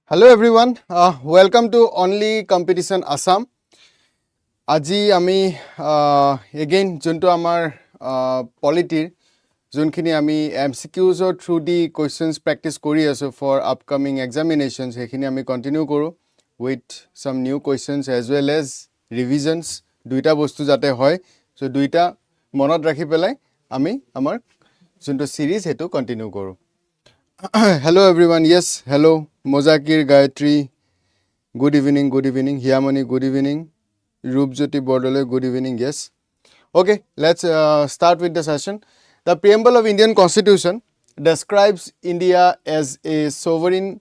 Hello everyone, welcome to Only Competition Assam. Aji ami again junto amar polity junkhini ami MCQs or through the questions practice kori aso for upcoming examinations hekhini ami continue koru with some new questions as well as revisions duita bostu jate hoy so duita monot rakhi pelai ami amar junto series hetu continue koru. Hello everyone, yes, hello Mozakir, Gayatri, good evening, Hyamani, good evening, Rupjyoti Bordole, good evening, yes. Okay, let's start with the session. The preamble of Indian Constitution describes India as a sovereign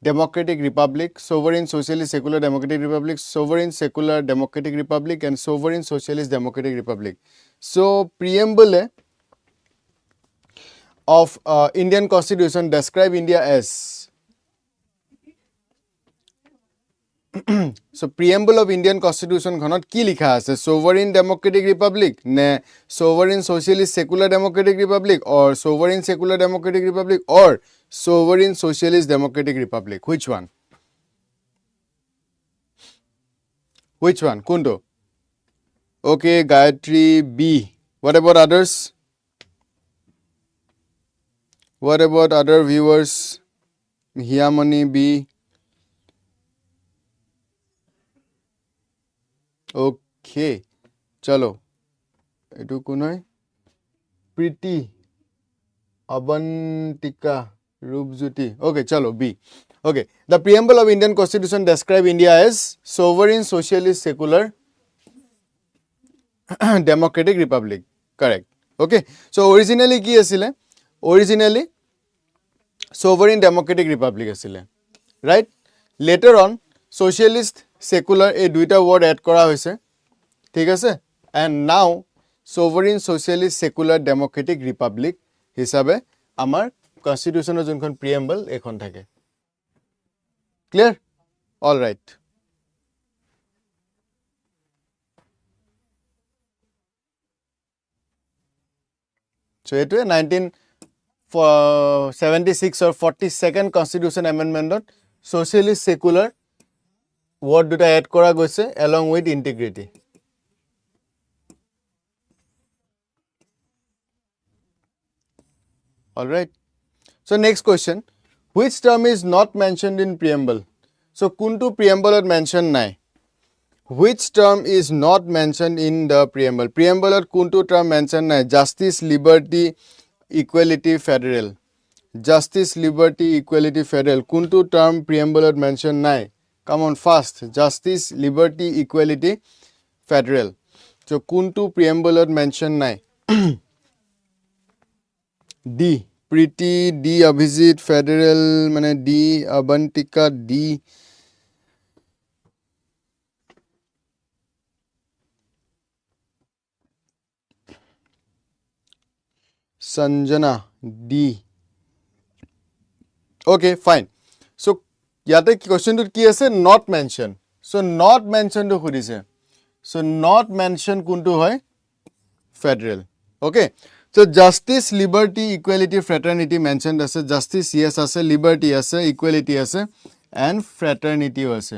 democratic republic, sovereign socialist secular democratic republic, sovereign secular democratic republic and sovereign socialist democratic republic. So, preamble of Indian Constitution describe India as so preamble of Indian Constitution khonot ki likha ase sovereign democratic republic ne sovereign socialist secular democratic republic or sovereign secular democratic republic or sovereign socialist democratic republic, which one kunto? Okay, Gayatri, B. What about others? What about other viewers? Hyamani, B. Okay, chalo etu kunoi Pretty Abantika Rupjyoti. Okay, chalo B. Okay, the preamble of Indian Constitution describe India as sovereign socialist secular democratic republic. Correct. Okay, so originally ki asile? Originally sovereign democratic republic asile. Right? Later on socialist secular এই দুইটা word add করা হয়েছে ঠিক আছে and now sovereign socialist secular democratic republic হিসাবে আমার কনস্টিটিউশনৰ যোনখন preamble এখন থাকে clear all right so এটোৱে 1976 or 42nd constitution amendment socialist secular word দুটা add কৰা গৈছে along with integrity. All right. So next question, which term is not mentioned in preamble? So kuntu preamble mentioned nai. Which term is not mentioned in the preamble? Preamble kuntu term mentioned nai. Justice, liberty, equality, federal. Justice, liberty, equality, federal. Kuntu term preamble mentioned nai. Come on fast. Justice, liberty, equality, federal. So kuntu preamble mentioned nai. D. Pretty, D. Abhijit, federal, mane D. Abantika, D. Sanjana, D. Okay, fine. So, yate question to ki ase not mentioned. So, not mentioned to khudise. So, not mentioned kuntu hoy federal. Okay. So, justice, liberty, equality, fraternity mentioned as justice, yes, as liberty, as equality, as and fraternity, as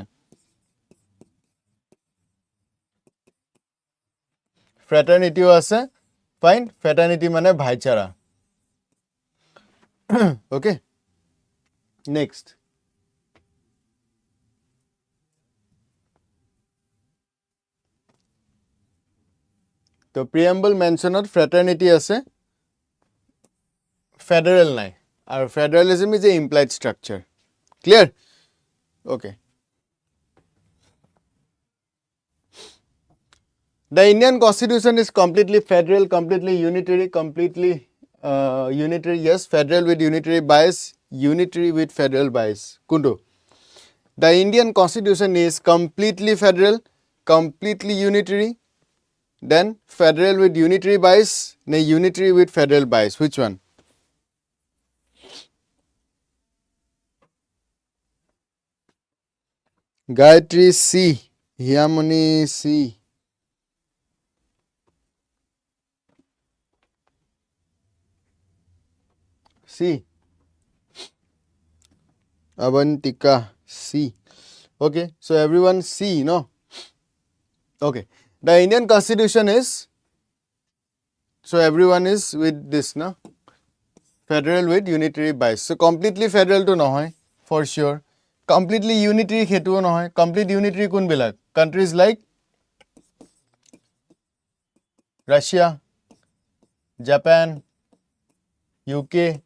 fraternity, as fine. Fraternity mane bhaichara. Okay. Next. So, preamble mentioned fraternity as federal nai. Our federalism is a implied structure. Clear? Okay. The Indian Constitution is completely federal, completely unitary, unitary, yes, federal with unitary bias, unitary with federal bias. Kundu. The Indian Constitution is completely federal, completely unitary, then federal with unitary bias, ne unitary with federal bias. Which one? Gayatri, C. Hyamani, C. C. Abantika, C. Okay, so everyone C, no? Okay, the Indian Constitution is, so everyone is with this, no? Federal with unitary bias. So completely federal to nohoy, for sure. Completely unitary khetuo nohoy. Complete unitary kun bilak. Countries like Russia, Japan, UK.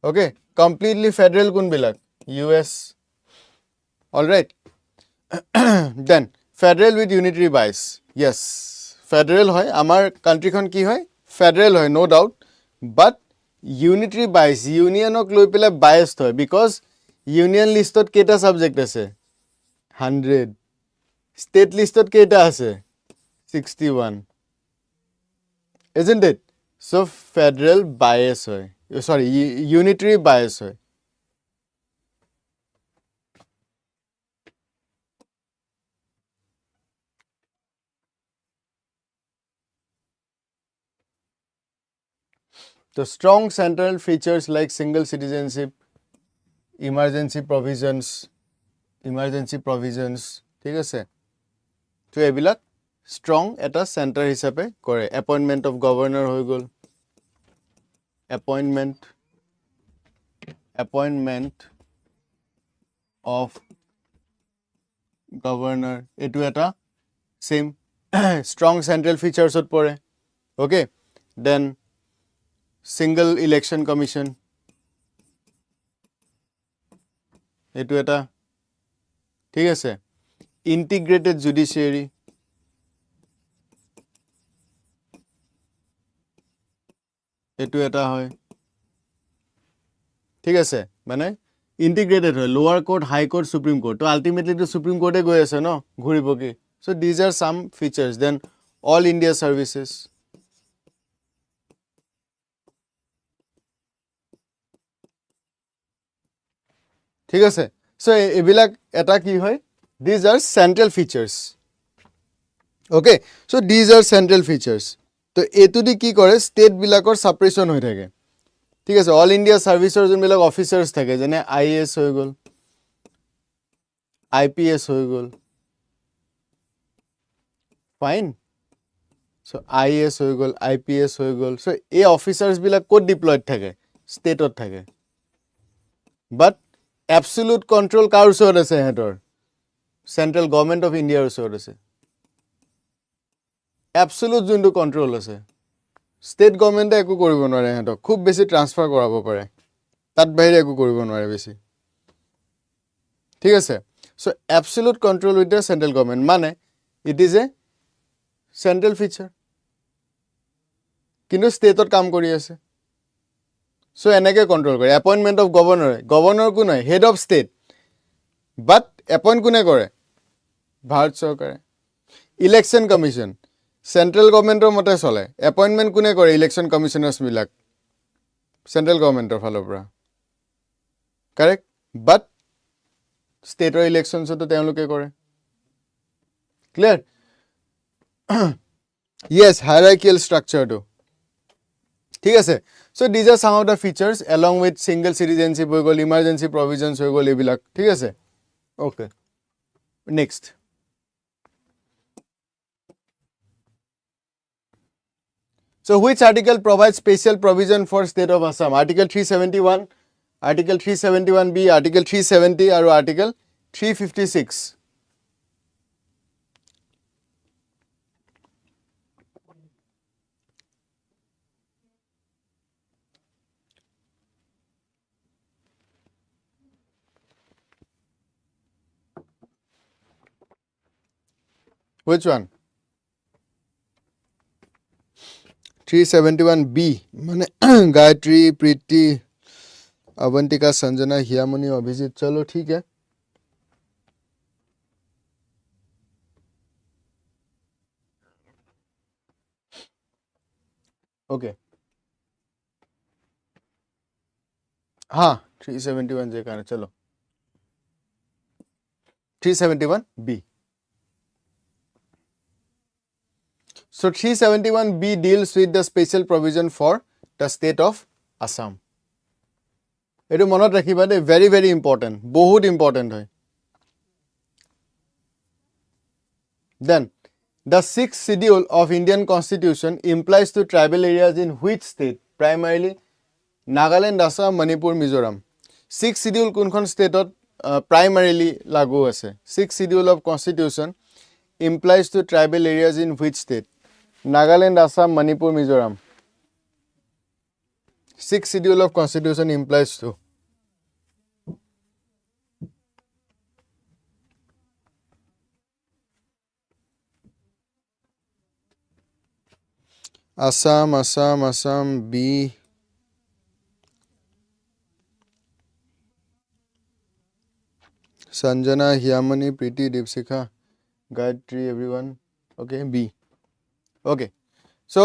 Okay, completely federal kun bilak. US. Alright. Then, federal with unitary bias. Yes, federal hoy. Amar country khon ki hoy? Federal hoy, no doubt. But unitary bias, union ok loi pele biased hoy. Because union listot keta subject ase? 100. State listot keta ase? 61. Isn't it? So, federal bias hoy. Sorry, unitary bias hoy. The strong central features like single citizenship, emergency provisions, ঠিক আছে? তো এইবিলাক strong এটা center হিচাপে কৰে. Appointment of governor হৈ গ'ল. Appointment of governor. এইটো এটা same strong central features ত পৰে. Okay? Then single election commission. এইটো এটা ঠিক আছে? Integrated judiciary. এইটো এটা হয়. ঠিক আছে? মানে integrated হয়. Lower court, high court, supreme court. তো ultimately to supreme court গৈ আছে ন ঘূৰিব কি? So these are some features. Then all India services. ঠিক আছে? So এইবিলাক এটা কি হয়? These are central features. Okay? So these are central features. তো এইটো দি কি কৰে? State বিলাকৰ suppression হৈ থাকে. ঠিক আছে? All India serviceৰ যোনবিলাক officers থাকে যেনে IAS হৈ গ'ল, IPS হৈ গ'ল. Fine? So IAS হৈ গ'ল, IPS হৈ গ'ল. So এই officers বিলাক ক'ত deployed থাকে? Stateত থাকে. But absolute control কাৰ ওচৰত আছে সিহঁতৰ? Central government of India ওচৰত আছে. Absolute যোনটো control আছে. State government একো কৰিব নোৱাৰে সিহঁতক. খুব বেছি transfer কৰাব পাৰে. তাত বাহিৰে একো কৰিব নোৱাৰে বেছি. ঠিক আছে? So absolute control with the central government. মানে it is a central feature. কিন্তু ষ্টেটত কাম কৰি আছে. So এনেকে কন্ট্ৰল কৰে. Appointment of governor. Governor কোন হয়? Head of state. But appoint কোনে কৰে? ভাৰত চৰকাৰে. Election commission. Central governmentor মতে চলে. Appointment কোনে কৰে? Election commissioners বিলাক. Central governmentor ফালৰ পৰা. Correct? But stateৰ elections তো তেওঁলোকে কৰে. Clear? Yes, hierarchical structure to. ঠিক আছে? So these are some of the features along with single citizenship হৈ গ'ল, emergency provisions হৈ গ'ল এইবিলাক. ঠিক আছে? Okay. Next. So which article provides special provision for state of Assam? Article 371, Article 371B, Article 370 আৰু Article 356. Which one? 371B. মানে गायत्री, प्रीति, अवंतिका, संजना, हियामनी, अभिजीत. चलो ठीक है. Okay. हाँ 371 जे कारण चलो 371B. So 371B deals with the special provision for the state of Assam. এটো মনত ৰাখিবা দে, very very important, বহুত important হয়. Then the sixth schedule of Indian Constitution implies to tribal areas in which state? Primarily Nagaland, Assam, Manipur, Mizoram. Sixth schedule কোনখন ষ্টেটত primarily লাগু আছে? Sixth schedule of Constitution implies to tribal areas in which state? Nagaland, Assam, Manipur, Mizoram. Sixth schedule of Constitution implies to Assam, Assam, Assam, B. Sanjana, Hyamani, Preeti, Deepsikha, Gayatri, everyone. Okay, B. Okay. So,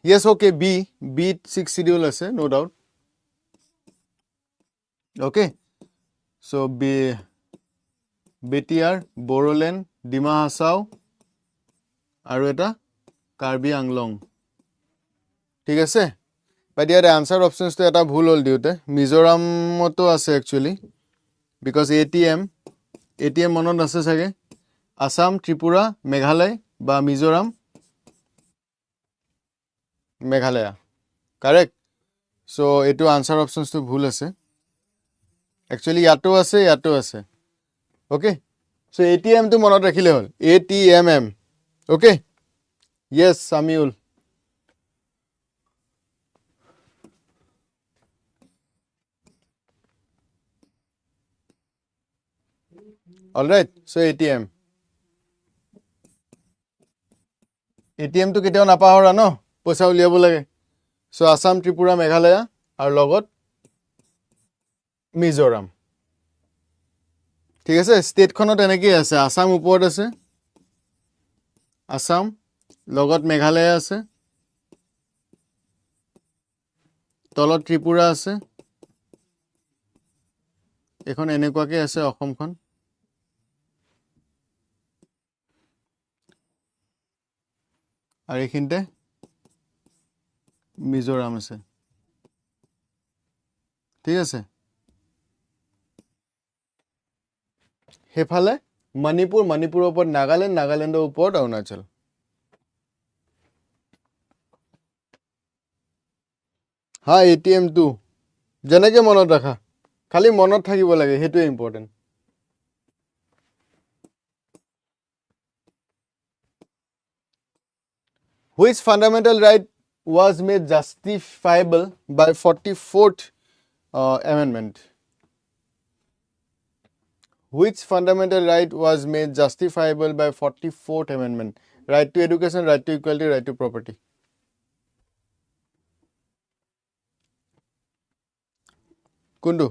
yes, okay, B. B, sixth schedule ase, no doubt. Okay. So, B, BTR, Bodoland, Dima Hasao, আৰু এটা কাৰ্বি আংলং. ঠিক আছে? But year answer options to এটা ভুল হল দিওতে. মিজোৰামতো আছে actually. Because ATM মনত আছে চাগে. আসাম, ত্ৰিপুৰা, মেঘালয় বা মিজোৰাম, মেঘালয়া. Correct? So, এইটো answer options to ভুল আছে. Actually, ইয়াতো আছে. Okay? So, ATM to মনত ৰাখিলে হল. ATMM. Okay? Yes, Samiul. All right. So, ATM. ATM to কেতিয়াও নাপাহৰা ন? পইচা উলিয়াব লাগে. So, Assam, Tripura, Meghalaya আৰু লগত মিজোৰাম. ঠিক আছে? ষ্টেটখনত এনেকৈ আছে. আসাম ওপৰত আছে. আসাম লগত মেঘালয় আছে. তলত ত্ৰিপুৰা আছে. এখন এনেকুৱাকৈ আছে অসমখন. আৰু এইখিনিতে মিজোৰাম আছে. ঠিক আছে? সেইফালে মণিপুৰৰ ওপৰত নাগালেণ্ডৰ ওপৰত অৰুণাচল. হা, ATM2 যেনেকৈ মনত ৰাখা, খালি মনত থাকিব লাগে, সেইটোৱে important. Which fundamental right was made justifiable by 44th Amendment? Which fundamental right was made justifiable by 44th Amendment? Right to education, right to equality, right to property. Kundu.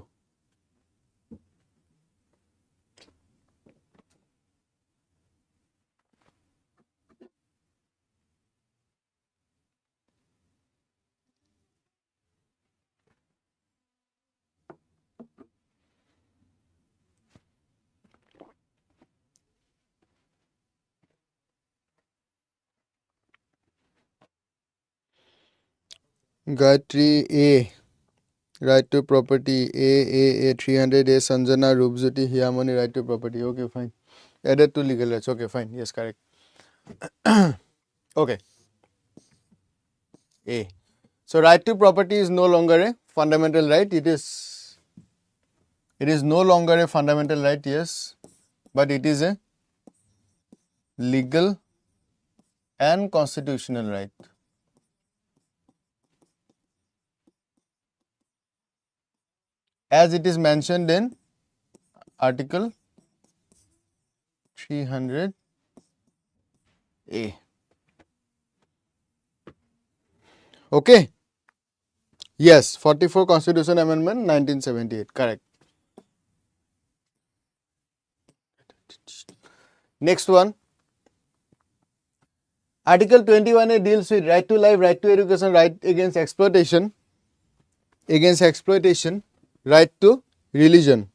Gayatri A. Right to property. A 300. A Sanjana, Rupjyoti, Hyamani, right to property. Okay, fine. Added to legal rights. Okay, fine. Yes, correct. Okay. A. So, right to property is no longer a fundamental right. It is no longer a fundamental right, yes. But it is a legal and constitutional right. As it is mentioned in Article 300A. Okay? Yes, 44 Constitution Amendment 1978. Correct. Next one. Article 21A deals with right to life, right to education, right against exploitation, right to religion.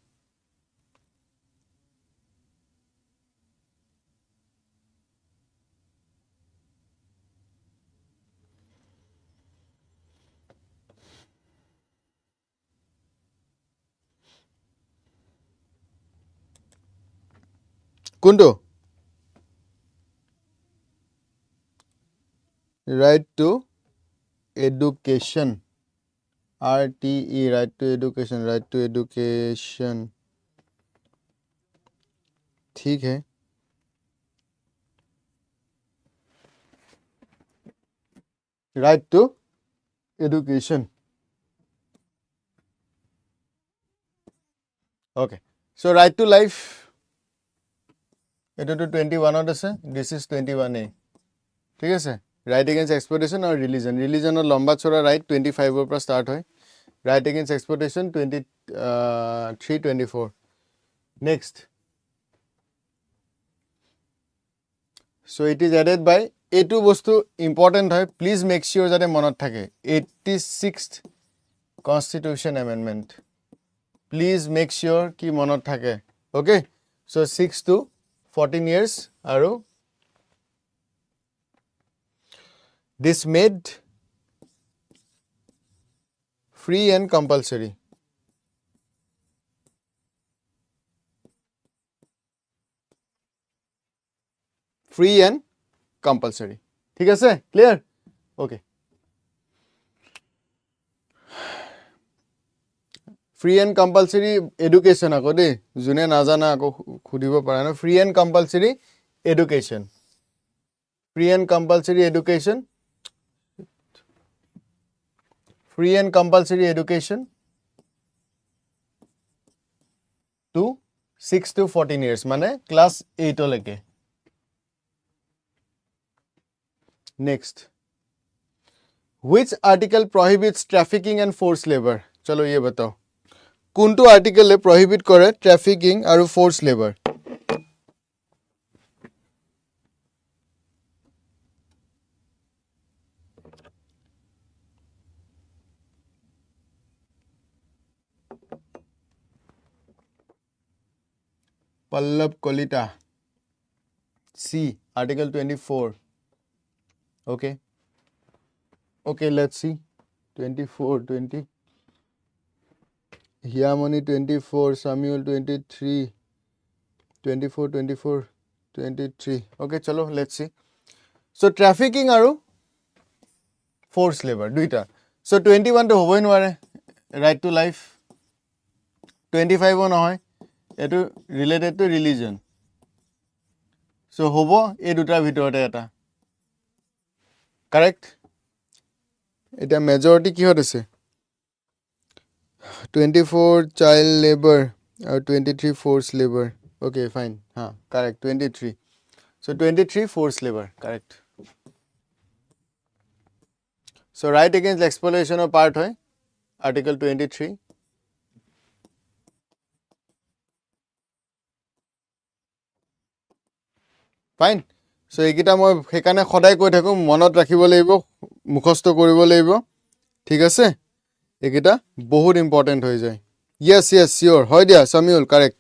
কোনটো right to education RTE right to education ठीक है right to education okay so right to life এটা তো 21 ত আছে this is 21A ঠিক আছে right against exploitation or religion or লম্বা চড়া right 25 ৰ পৰা start হয় right against exploitation 23 24 next so it is added by এইটো বস্তু ইম্পৰ্টেন্ট হয় প্লিজ মেক শিওৰ যাতে মনত থাকে 86th constitution amendment please make sure ki monot thake okay so 6 to 14 years aru this made free and compulsory ঠিক আছে clear okay free and compulsory education ako de june na jana ako khudibo para na free and compulsory education free and compulsory education to 6 to 14 years mane class 8 oleke next which article prohibits trafficking and forced labor chalo ye batao কোনটো আৰ্টিকেলে prohibit কৰে trafficking আৰু forced labor Pallab Kolita C article 24 okay let's see 20 Hiamoni 24 Samuel 23 23 okay chalo let's see so trafficking aru forced labor duita so 21 to hoboi nware right to life 25 o nohoy etu related to religion so hobo e duta bhitorate eta correct eta majority ki hot ase 24 child labor or 23 forced labor okay fine correct 23 so 23 forced labor correct so right against exploitation of part hoy article 23 fine so ekita moi hekane khodai koi thaku monot rakhibo leibo mukhosto koribo leibo ঠিক আছে ekita bahut important hoy jay yes sure hoy dia Samuel correct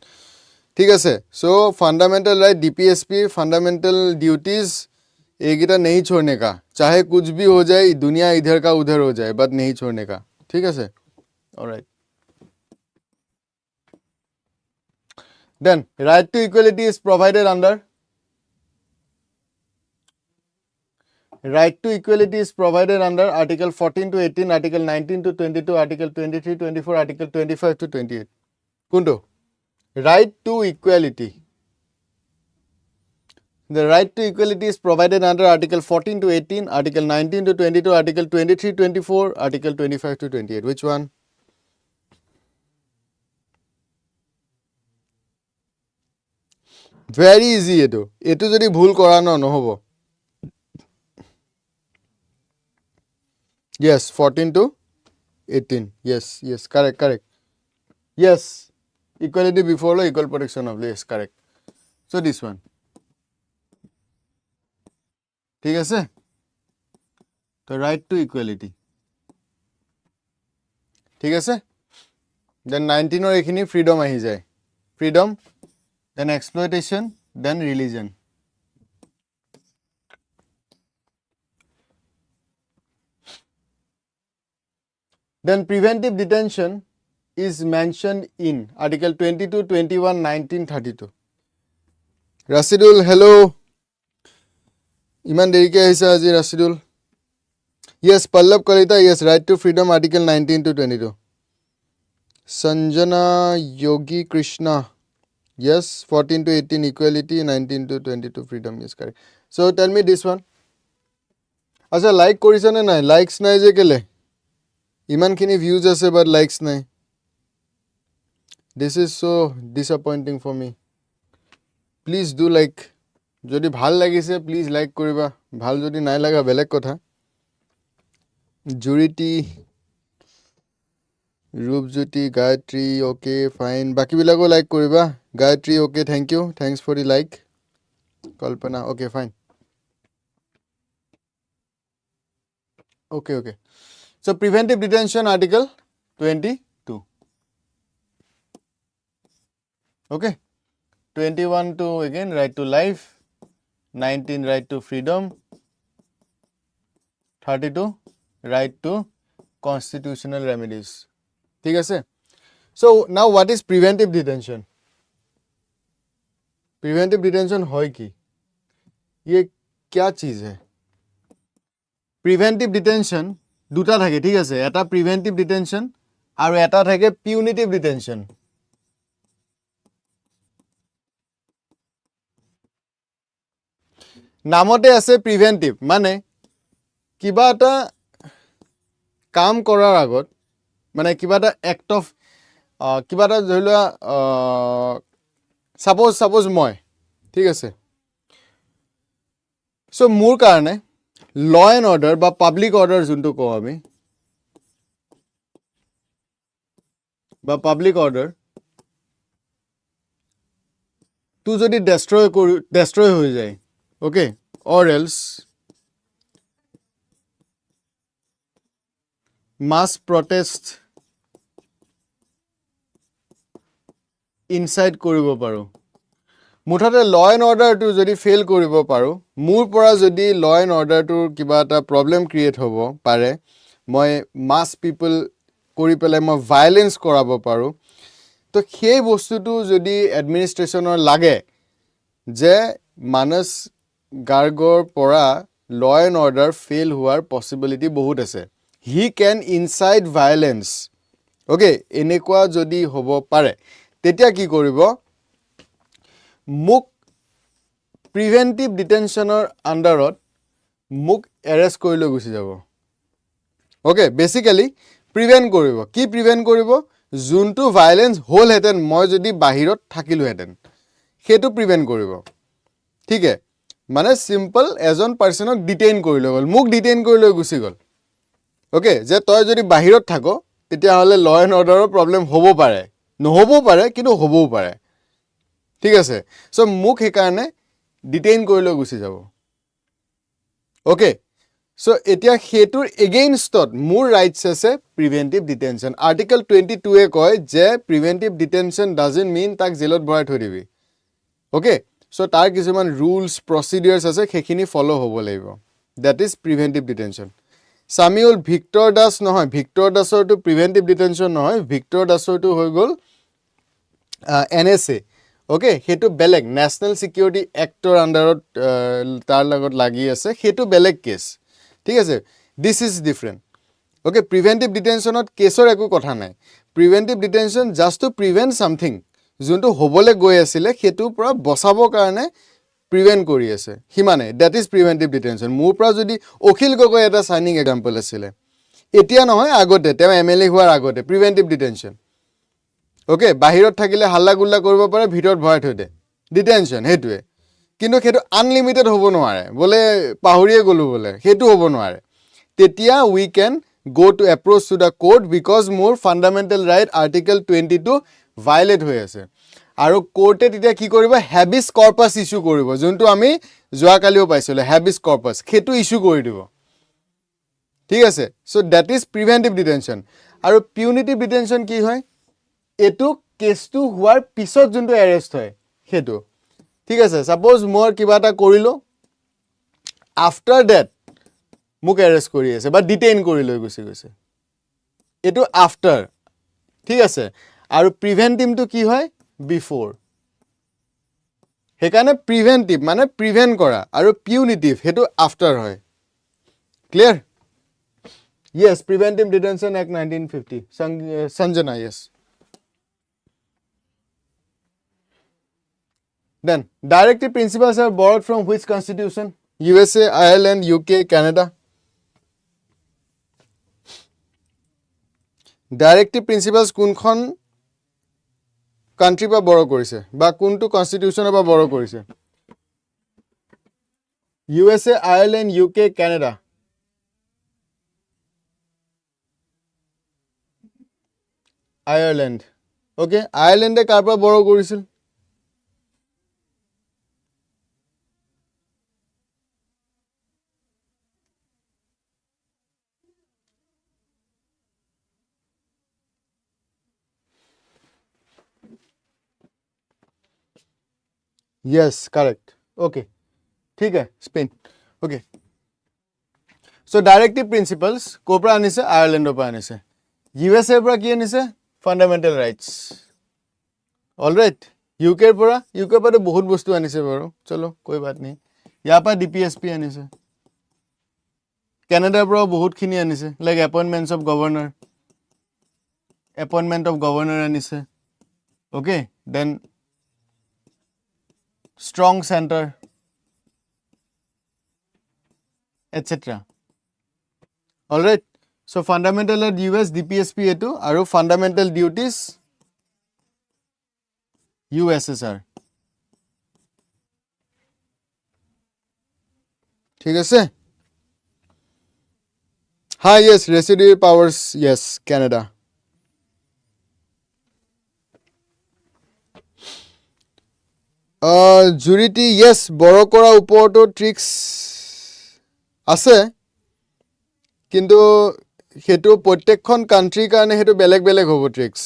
ঠিক আছে so fundamental right DPSP fundamental duties ekita nahi chhodne ka chahe kuch bhi ho jaye duniya idhar ka udhar ho jaye but nahi chhodne ka ठीक আছে all right then right to equality is provided under Right to equality is provided under Article 14 to 18, Article 19 to 22, Article 23, 24, Article 25 to 28. Kundo. Right to equality. The right to equality is provided under Article 14 to 18, Article 19 to 22, Article 23, 24, Article 25 to 28. Which one? Very easy eto. Eto jodi bhul korano no hobo. Yes, 14 to 18. Yes, correct. Yes, equality before law, equal protection of law. Yes, correct. So this one. ठीक है से? तो right to equality. ठीक है से? Then 19 और एखिनी freedom आही जाए. Freedom, then exploitation, then religion. Then preventive detention is mentioned in Article 22, 21, 19, 32. Rasidul, hello. Iman derike aisa aji Rasidul. Yes, Pallab Kalita, yes, right to freedom, article 19 to 22. Sanjana Yogi Krishna, yes, 14 to 18 equality, 19 to 22 freedom, yes, correct. So tell me this one. Asa like korisa na nai, likes nai je kele. Iman kini views ase but likes nai. This is so disappointing for me. Please do like. যদি ভাল লাগিছে please like কৰিবা, ভাল যদি নাই লাগা বেলেগ কথা. জুৰিটি, ৰূপজ্যোতি, গায়ত্ৰী, অ'কে ফাইন, বাকীবিলাকো লাইক কৰিবা. Gayatri okay, thank you, thanks for the like. Kalpana okay fine. Okay okay. So' preventive detention article 22. Okay, 21 to again right to life, 19 right to freedom, 32 right to constitutional remedies. ঠিক আছে? So now what is preventive detention? Preventive detention হয় কি? ये क्या चीज है? Preventive detention দুটা থাকে, ঠিক আছে? এটা preventive detention আৰু এটা থাকে punitive detention. নামতে আছে preventive, মানে কিবা এটা কাম কৰাৰ আগত, মানে কিবা এটা এক্ট অফ, কিবা এটা ধৰি লোৱা সাপোজ মই, ঠিক আছে? চ' মোৰ কাৰণে ল এণ্ড অৰ্ডাৰ বা পাব্লিক অৰ্ডাৰ যোনটো কওঁ আমি, বা পাব্লিক অৰ্ডাৰ টো যদি ডেষ্ট্ৰয় হৈ যায়, অ'কে, অৰ এলছ মাছ প্ৰটেষ্ট ইনচাইট কৰিব পাৰোঁ. মুঠতে ল এণ্ড অৰ্ডাৰটো যদি ফেইল কৰিব পাৰোঁ, মোৰ পৰা যদি ল এণ্ড অৰ্ডাৰটোৰ কিবা এটা প্ৰব্লেম ক্ৰিয়েট হ'ব পাৰে, মই মাছ পিপল কৰি পেলাই মই ভাইলেঞ্চ কৰাব পাৰোঁ, তো সেই বস্তুটো যদি এডমিনিষ্ট্ৰেশ্যনৰ লাগে যে মানস গাৰ্গৰ পৰা ল এণ্ড অৰ্ডাৰ ফেইল হোৱাৰ পচিবিলিটি বহুত আছে, হি কেন ইনচাইট ভাইলেঞ্চ, অ'কে, এনেকুৱা যদি হ'ব পাৰে, তেতিয়া কি কৰিব, মোক প্ৰিভেণ্টিভ ডিটেনশ্যনৰ আণ্ডাৰত মোক এৰেষ্ট কৰি লৈ গুচি যাব. অ'কে, বেচিকেলি প্ৰিভেণ্ট কৰিব. কি প্ৰিভেণ্ট কৰিব? যোনটো ভাইলেঞ্চ হ'লহেঁতেন মই যদি বাহিৰত থাকিলোহেঁতেন, সেইটো প্ৰিভেণ্ট কৰিব. ঠিকে, মানে চিম্পল এজন পাৰ্চনক ডিটেইন কৰি লৈ গ'ল, মোক ডিটেইন কৰি লৈ গুচি গ'ল. অ'কে, যে তই যদি বাহিৰত থাক তেতিয়াহ'লে ল এণ্ড অৰ্ডাৰৰ প্ৰব্লেম হ'ব পাৰে, নহ'বও পাৰে, কিন্তু হ'বও পাৰে. ঠিক আছে, চ' মোক সেইকাৰণে ডিটেইন কৰি লৈ গুচি যাব. অ'কে, চ' এতিয়া সেইটোৰ এগেইনষ্টত মোৰ ৰাইটছ আছে প্ৰিভেণ্টিভ ডিটেনশ্যন. আৰ্টিকল 22 কয় যে প্ৰিভেণ্টিভ ডিটেনশ্যন ডাজন্ট মিন তাক জেলত ভৰাই থৈ দিবি. অ'কে, চ' তাৰ কিছুমান ৰুলছ প্ৰচিডিউৰ্ছ আছে, সেইখিনি ফ'ল' হ'ব লাগিব. That is preventive detention. Samiul Victor Das নহয়, ভিক্টৰ দাসৰটো প্ৰিভেণ্টিভ ডিটেনশ্যন নহয়, ভিক্টৰ দাসৰটো হৈ গ'ল NSA. অ'কে, সেইটো বেলেগ, নেশ্যনেল ছিকিউৰিটি এক্টৰ আণ্ডাৰত তাৰ লগত লাগি আছে, সেইটো বেলেগ কেছ. ঠিক আছে, this is different. Okay, preventive ডিটেনশ্যনত কেছৰ একো কথা নাই. Preventive detention just to prevent something, যোনটো হ'বলৈ গৈ আছিলে সেইটোৰ পৰা বচাবৰ কাৰণে প্ৰিভেণ্ট কৰি আছে, সিমানে. That is preventive detention. মোৰ পৰা যদি অখিল গগৈ এটা চাইনিং এক্সাম্পল আছিলে, এতিয়া নহয় আগতে, তেওঁ MLA হোৱাৰ আগতে, প্ৰিভেণ্টিভ ডিটেনশ্যন. অ'কে, বাহিৰত থাকিলে হাল্লা গুল্লা কৰিব পাৰে, ভিতৰত ভৰাই থৈ দে, ডিটেনশ্যন, সেইটোৱে. কিন্তু সেইটো আনলিমিটেড হ'ব নোৱাৰে, বোলে পাহৰিয়ে গ'লোঁ বোলে, সেইটো হ'ব নোৱাৰে. তেতিয়া we can go to approach to the court because মোৰ ফাণ্ডামেণ্টেল ৰাইট আৰ্টিকল 22 ভাইলেট হৈ আছে. আৰু কোৰ্টে তেতিয়া কি কৰিব, হেবিছ কৰ্পাছ ইছ্যু কৰিব, যোনটো আমি যোৱাকালিও পাইছিলোঁ, হেবিছ কৰ্পাছ, সেইটো ইছ্যু কৰি দিব. ঠিক আছে, চ' ডেট ইজ প্ৰিভেণ্টিভ ডিটেনশ্যন. আৰু পিউনিটিভ ডিটেনশ্যন কি হয়, এইটো কেছটো হোৱাৰ পিছত যোনটো এৰেষ্ট হয় সেইটো. ঠিক আছে, ছাপ'জ মই কিবা এটা কৰিলোঁ, আফটাৰ ডেট মোক এৰেষ্ট কৰি আছে বা ডিটেইন কৰি লৈ গুচি গৈছে, এইটো আফটাৰ. ঠিক আছে, আৰু প্ৰিভেণ্টিভটো কি হয়, বিফ'ৰ. সেইকাৰণে প্ৰিভেন্টিভ মানে প্ৰিভেন্ট কৰা আৰু পিউনিটিভ হেতু আফটাৰ হয় clear yes preventive detention act 1950 sanjana yes then directive principles are borrowed from which constitution USA Ireland UK Canada directive principles কোনখন কান্ট্ৰি পা বড় কৰিছে বা কোনটো কনস্টিটিউশনৰ পা বড় কৰিছে USA Ireland UK Canada Ireland okay Ireland কাৰ পা বড় কৰিছিল yes correct okay ठीक है Spain okay so directive principles कोपरा आनिसे आयरलैंड पर आनिसे USA पर की आनिसे fundamental rights all right UK पर तो बहुत वस्तु आनिसे बारो चलो कोई बात नहीं यहाँ पर DPSP आनिसे कनाडा पर बहुत खिनी आनिसे like appointments of governor आनिसे okay then strong center etc all right so fundamental at US DPSP etu aru fundamental duties USSR ঠিক আছে ha yes residuary powers yes Canada জুৰিটি yes বড় কৰা ওপৰতো ট্ৰিক্স আছে কিন্তু হেতু প্ৰত্যেকখন কান্ট্ৰিৰ কাৰণে হেতু বেলেগ বেলেগ হ'ব ট্ৰিক্স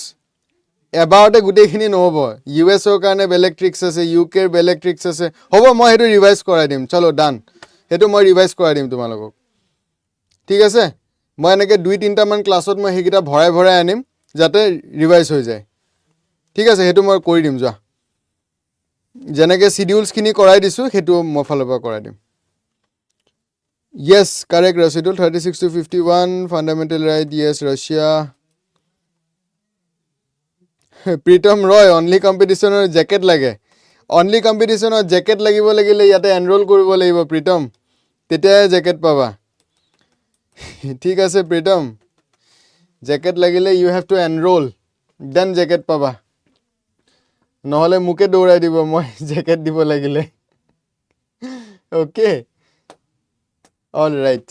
এবাৰতে গোটেইখিনি নহব US ৰ কাৰণে বেলেগ ট্ৰিক্স আছে UK ৰ বেলেগ ট্ৰিক্স আছে হ'ব মই হেতু ৰিভাইজ কৰাই দিম চলো ডান হেতু মই ৰিভাইজ কৰাই দিম তোমালোকক ঠিক আছে মই এনেকে 2-3টা মান ক্লাছত মই হেকিটা ভৰাই ভৰাই আনিম যাতে ৰিভাইজ হৈ যায় ঠিক আছে হেতু মই কৰি দিম যোৱা যেনেকে শিডিউলস খিনি কৰাই দিছো হেতু মই ফলো পৰা কৰাই দিম yes correct schedule 36 to 51 fundamental right yes Russia Pritam Roy only competition or jacket lage only competition or jacket lagibo lagile yate enroll koribo lagibo Pritam tete jacket paba ঠিক আছে Pritam jacket lagile you have to enroll then jacket paba নহলে মুকে দৌৰাই দিব মই jacket দিব লাগিলে okay all right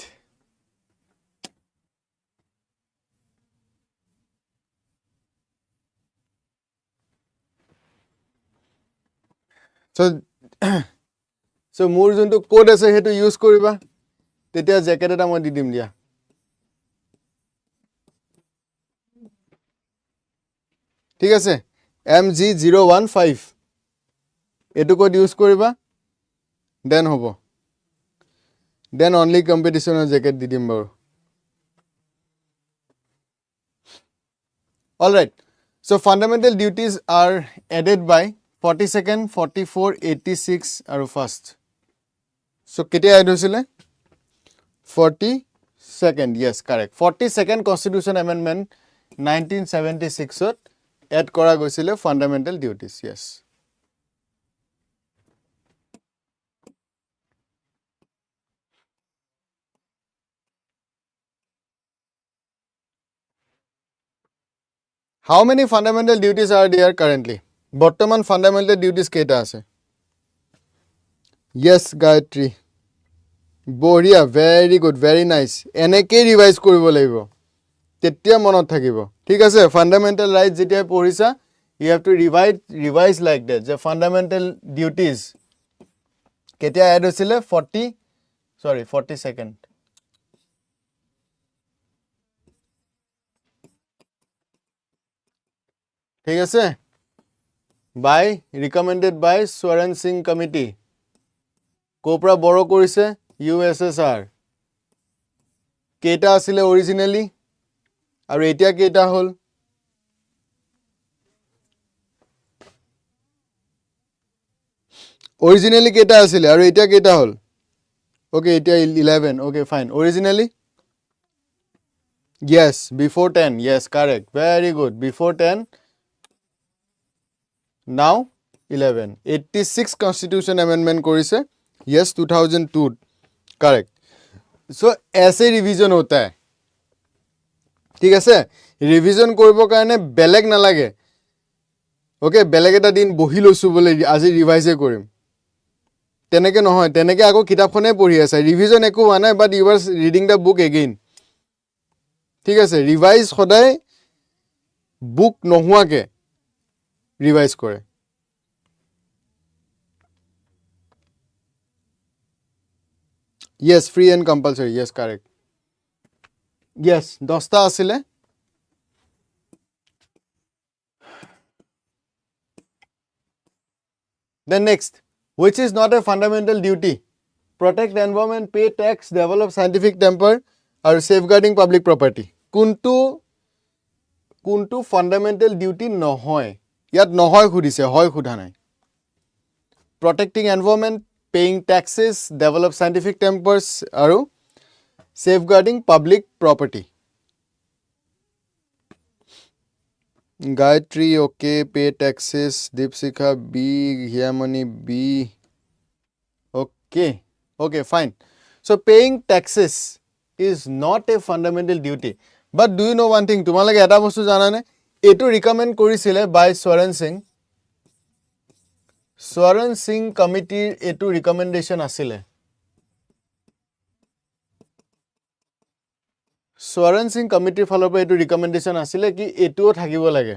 so মোৰ যোনটো কোড আছে হেতু ইউজ কৰিবা তেতিয়া জ্যাকেট এটা মই দি দিম দিয়া ঠিক আছে MG015 এটু কোড ইউজ কৰিবা দেন হ'ব দেন অনলি কম্পিটিশনৰ জ্যাকেট দি দিম বাৰু all right so fundamental duties are added by 42nd 44 86 আৰু first so কেতিয়া এড হৈছিলে 42nd yes correct 42nd constitution amendment 1976 ত এড কৰা গৈছিলে fundamental duties yes how many fundamental duties are there currently বৰ্তমান fundamental duties কেইটা আছে yes Gayatri বঢ়িয়া very good very nice এনেকে ৰিভাইজ কৰিব লাগিব তেতিয়া মনত থাকিব ঠিক আছে ফান্ডামেন্টাল রাইট যেতিয়া পঢ়িছা you have to revise like that the fundamental duties কেতিয়া এড হৈছিলে 42nd ঠিক আছে by recommended by Swaran Singh committee কোপৰা বড় কৰিছে USSR কেটা আছিলে originally আৰু এতিয়া কেটা হল Originally কেইটা আছিলে আৰু এতিয়া কেইটা হ'ল? Okay, এতিয়া 11. Okay, fine. Originally? Yes, before 10. Yes, correct. Very good. Before 10. Now 11. 86 Constitution Amendment কৰিছে. Yes, 2002. Correct. So, ऐसे revision होता है. ঠিক আছে? Revision কৰিবৰ কাৰণে বেলেগ নালাগে. Okay, বেলেগ এটা দিন বহি লৈছো বলে আজি ৰিভাইজ কৰিম. তেনেকে নহয়, তেনেকে আকৌ কিতাপখনে পঢ়ি আছে. ৰিভিজন একো হোৱা নাই, but you are reading the book again. ঠিক আছে, ৰিভাইজ সদায় বুক নোহোৱাকে ৰিভাইজ কৰে. Yes, free and compulsory. Yes, correct. Yes, 10টা আছিলে. Then next, which is not a fundamental duty? Protect environment, pay tax, develop scientific temper, আৰু safeguarding public property. কোনটো fundamental duty নহয়? ইয়াত নহয় খুদিছে, হয় খুদা নাই. Protecting environment, paying taxes, develop scientific tempers, আৰু safeguarding public property. Gayatri, okay. Pay taxes. Deepsika, B. Hyamani, B. Okay. Okay, fine. So, paying taxes is not a fundamental duty. But do you know one thing? Tumalage eta bostu jana ne? Etu recommend korisile by Swaran Singh. Swaran Singh committee etu recommendation asile. Swaran Singh committee follow pa etu recommendation asile ki etuo thakibo lage.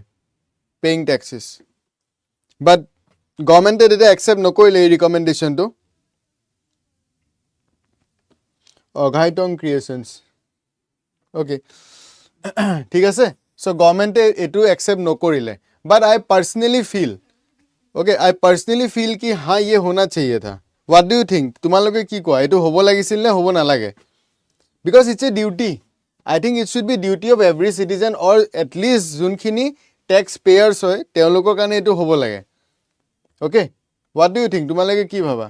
Paying taxes. But government did accept nokoile recommendation to. Ghaitong creations. Okay. ঠিক আছে? So government etu accept nokorile. But I personally feel, okay, I personally feel ki ha ye hona chahiye tha. What do you think? Tumaloge ki koa? Etu hobo lagisil ne hobo na lage? Because it's a duty. I think it should be duty of every citizen, or at least junkhini taxpayers hoy teolokor kane etu hobo lage. Okay? What do you think? Tumaloge ki bhaba?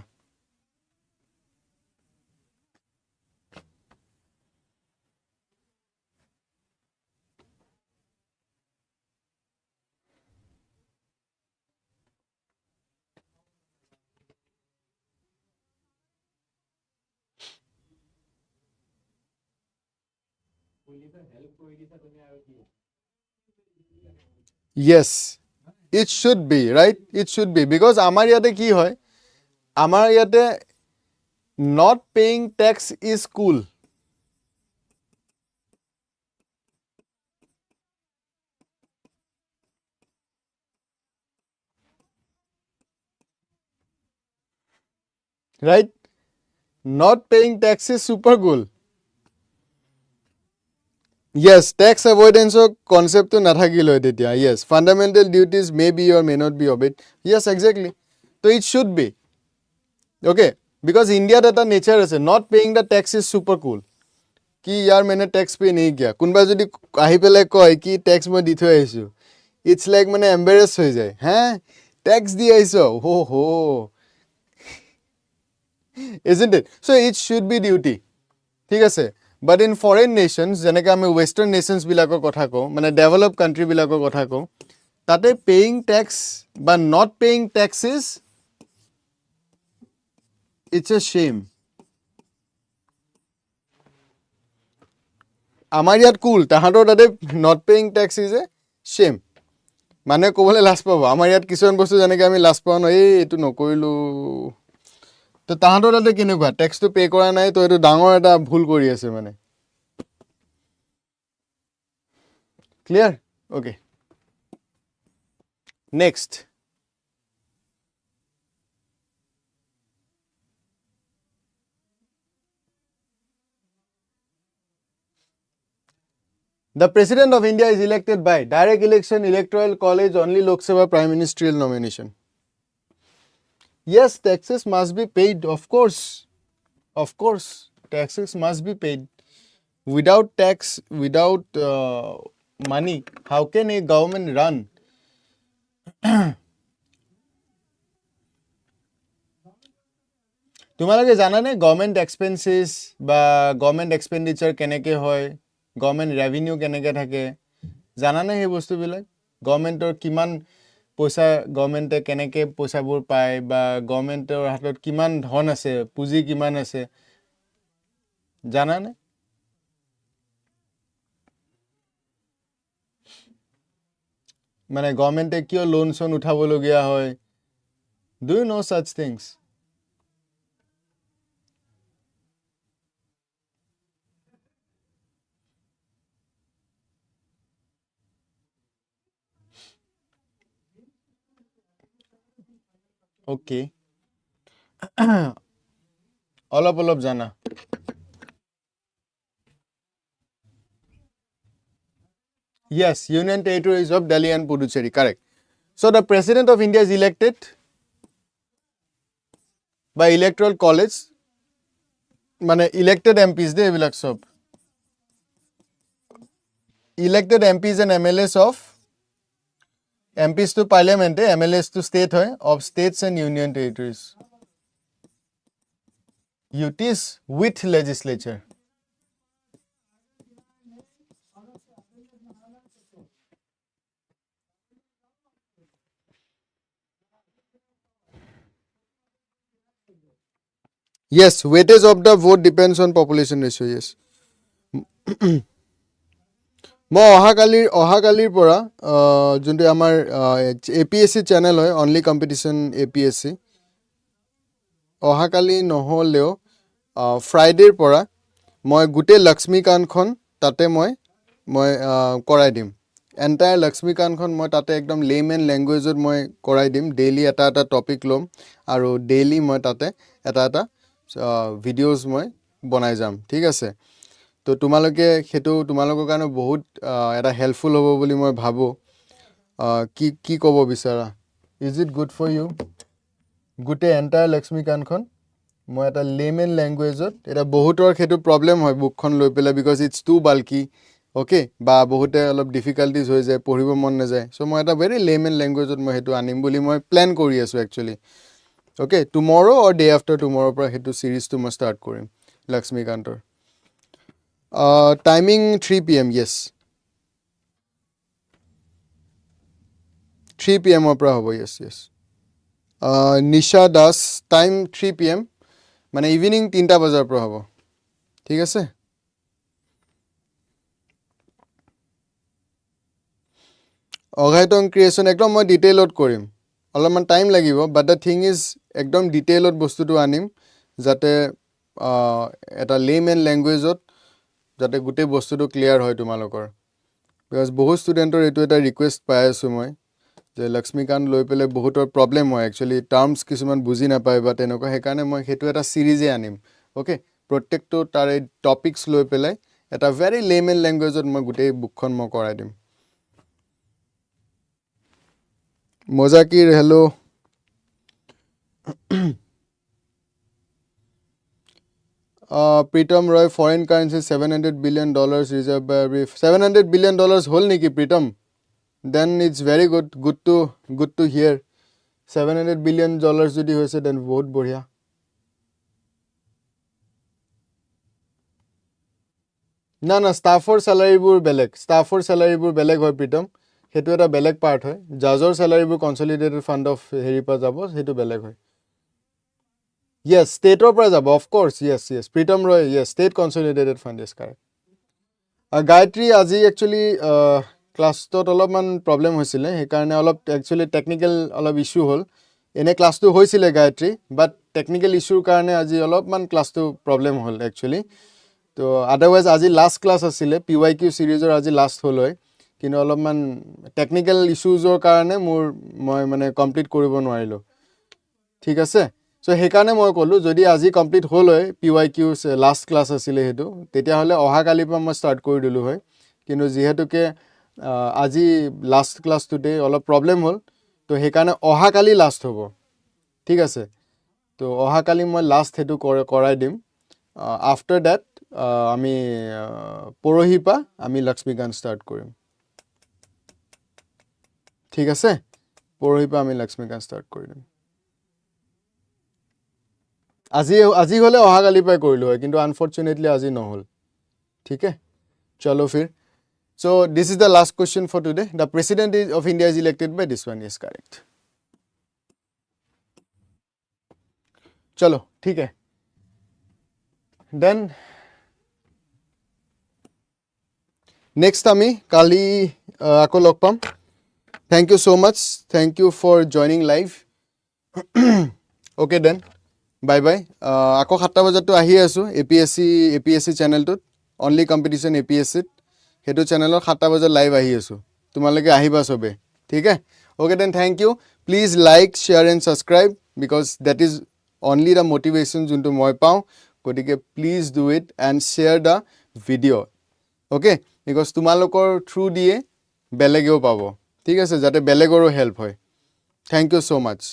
Yes, it should be, right? It should be, because amar yate ki hoy? Amar yate not paying tax is cool. Right? Not paying tax is super cool. Yes, tax avoidance concept to nathakilo etia. Yes, fundamental duties may be or may not be obeyed. Yes, exactly. So it should be. Okay, because India data nature is not paying the tax is super cool. Ki yaar maine tax pay nahi kiya. Kunba jodi ahi pele koy ki tax mo di thoi aisu. It's like mane embarrassed hoi jay. Ha? Tax di aiso. Ho ho. Isn't it? So it should be duty. ঠিক আছে? But in foreign nations, যেনেকৈ আমি western nations বিলাকৰ কথা কওঁ, মানে developed country বিলাকৰ কথা কওঁ, তাতে paying tax বা not paying taxes, it's a shame. আমাৰ ইয়াত cool, তাহাঁতৰ তাতে not paying tax is a shame. মানে ক'বলৈ লাজ পাব. আমাৰ ইয়াত কিছুমান বস্তু যেনেকৈ আমি লাজ পাওঁ ন, এইটো নকৰিলোঁ। তো তাহাঁতৰ তাতে কেনেকুৱা? টেক্সটো পে' কৰা নাই, তো এইটো ডাঙৰ এটা ভুল কৰি আছে মানে। Clear? Okay. Next. The President of India is elected by direct election, electoral college, only Lok Sabha, prime ministerial nomination. Yes, taxes must be paid, of course. Of course, taxes must be paid. Without tax, without money, how can a government run? তোমালোকে জানানে government এক্সপেন্সেছ বা government expenditure কেনেকৈ হয়, government revenue কেনেকৈ থাকে, জানানে সেই বস্তুবিলাক? গভৰ্ণমেণ্টৰ কিমান পইচা, গভৰ্ণমেণ্টে কেনেকৈ পইচাবোৰ পায়, বা গভৰ্ণমেণ্টৰ হাতত কিমান ধন আছে, পুঁজি কিমান আছে, জানানে? মানে গভৰ্ণমেণ্টে কিয় লোন চোন উঠাবলগীয়া হয়? Do you know' ছাচ things? Okay, অলপ অলপ জানা. Yes, Union Territories of Delhi and Puducherry, correct. So the President of India is elected by electoral college, মানে elected MPs de ebilak sob. Elected MPs and MLAs of MPs to Parliament, MLAs to state hoy, of states and Union Territories. UTs with legislature. Yes, weightage of the vote depends on population ratio, yes. মই অহাকালিৰ পৰা যোনটো আমাৰ APSC channel হয়, only competition APSC, অহাকালি নহ'লেও ফ্ৰাইডেৰ পৰা মই গোটেই লক্ষ্মীকান্তখন তাতে মই কৰাই দিম. এণ্টায়াৰ লক্ষ্মীকান্তখন মই তাতে একদম লেমেন লেংগুৱেজত মই কৰাই দিম. ডেইলি এটা এটা টপিক ল'ম আৰু ডেইলি মই তাতে এটা এটা ভিডিঅ'জ মই বনাই যাম, ঠিক আছে? তো তোমালোকে সেইটো তোমালোকৰ কাৰণে বহুত এটা হেল্পফুল হ'ব বুলি মই ভাবোঁ. কি ক'ব বিচাৰা? Is it good for you? গোটেই এণ্টায়াৰ লক্ষ্মীকান্তখন মই এটা লেমেন লেংগুৱেজত, এটা বহুতৰ সেইটো প্ৰব্লেম হয় বুকখন লৈ পেলাই, because it's too bulky, okay, বা বহুতে অলপ ডিফিকাল্টিজ হৈ যায়, পঢ়িব মন নাযায়. চ' মই এটা ভেৰি লেমেন লেংগুৱেজত মই সেইটো আনিম বুলি মই প্লেন কৰি আছোঁ একচুৱেলি. অ'কে, টুমৰ' অৰ ডে আফটাৰ টুমৰ'ৰ পৰা সেইটো ছিৰিজটো মই ষ্টাৰ্ট কৰিম লক্ষ্মীকান্তৰ. টাইমিং 3 PM, য়েছ, 3 PM পৰা হ'ব, য়েছ য়েছ. নিশা দাস, টাইম 3 PM, মানে ইভিনিং 3টা বজাৰ পৰা হ'ব, ঠিক আছে? অঘাইতং ক্ৰিয়েশ্যন একদম মই ডিটেইলত কৰিম, অলপমান টাইম লাগিব, বাট দ্য থিং ইজ একদম ডিটেইলত বস্তুটো আনিম, যাতে এটা লেমেন লেংগুৱেজত যাতে গোটেই বস্তুটো ক্লিয়াৰ হয় তোমালোকৰ. বিকজ বহুত ষ্টুডেণ্টৰ এইটো এটা ৰিকুৱেষ্ট পাই আছোঁ মই, যে লক্ষ্মীকান্ত লৈ পেলাই বহুতৰ প্ৰব্লেম হয়, একচুৱেলি টাৰ্মছ কিছুমান বুজি নাপায় বা তেনেকুৱা. সেইকাৰণে মই সেইটো এটা ছিৰিজেই আনিম, অ'কে? প্ৰত্যেকটো তাৰে টপিকছ লৈ পেলাই এটা ভেৰি লেমেন লেংগুৱেজত মই গোটেই বুকখন মই কৰাই দিম. মজাকিৰ hello', Pritam Roy, foreign currency $700 billion reserve by every $700 billion হ'ল নেকি Pritam? Then it's very good to hear. $700 billion যদি হৈছে দেন বহুত বঢ়িয়া. না ষ্টাফৰ চেলাৰীবোৰ বেলেগ হয় প্ৰীতম, সেইটো এটা বেলেগ পাৰ্ট হয়. জাজৰ চেলাৰীবোৰ কনচলিডেটেড ফাণ্ড অফ হেৰিৰ পৰা যাব, সেইটো বেলেগ হয়. য়েছ, ষ্টেটৰ পৰা যাব, of course, Yes Pritam Roy, Yes, state consolidated fund, is correct. Gayatri আজি একচুৱেলি ক্লাছটোত অলপমান প্ৰব্লেম হৈছিলে, সেইকাৰণে অলপ একচুৱেলি টেকনিকেল অলপ ইছ্যু হ'ল. এনে ক্লাছটো হৈছিলে গায়ত্ৰী, বাট টেকনিকেল ইছ্যুৰ কাৰণে আজি অলপমান ক্লাছটো প্ৰব্লেম হ'ল একচুৱেলি. তো আদাৰৱাইজ আজি লাষ্ট ক্লাছ আছিলে, PYQ ছিৰিজৰ আজি লাষ্ট হ'ল হয়, কিন্তু অলপমান টেকনিকেল ইছ্যুজৰ কাৰণে মই মানে কমপ্লিট কৰিব নোৱাৰিলোঁ, ঠিক আছে? চ' সেইকাৰণে মই ক'লোঁ, যদি আজি কমপ্লিট হ'ল হয়, PYQ লাষ্ট ক্লাছ আছিলে সেইটো, তেতিয়াহ'লে অহাকালিৰ পৰা মই ষ্টাৰ্ট কৰি দিলোঁ হয়. কিন্তু যিহেতুকে আজি লাষ্ট ক্লাছটোতে অলপ প্ৰব্লেম হ'ল, তো সেইকাৰণে অহাকালি লাষ্ট হ'ব, ঠিক আছে? তো অহাকালি মই লাষ্ট সেইটো কৰাই দিম. আফটাৰ ডেট আমি পৰহিৰ পৰা আমি লক্ষ্মীকান্ত ষ্টাৰ্ট কৰিম, ঠিক আছে? পৰহিৰ পৰা আমি লক্ষ্মীকান্ত ষ্টাৰ্ট কৰি দিম. আজি হলে অহাকালি পাই কৰিলো হয় কিন্তু আনফৰ্চুনেটলি আজি নহল ঠিক আছে চলো ফিৰ so this is the last question for today the president of India is elected by this one is correct chalo ठीक है then next আমি কালি আকৌ লগ পাম thank you so much thank you for joining live okay then bye bye আকৌ 7টা বজাতো আহি আছো APSC চেনেলটোত only competition APSC হেতু চেনেলৰ 7টা বজাত লাইভ আহি আছো তোমালোকে আহিবা সবে ঠিক আছে okay then thank you please like share and subscribe because that is only the motivation যোনটো মই পাও গতিকে please do it and share the video okay because তোমালোকৰ থ্ৰু দিয়ে বেলেগেও পাব ঠিক আছে যাতে বেলেগৰো হেল্প হয় thank you so much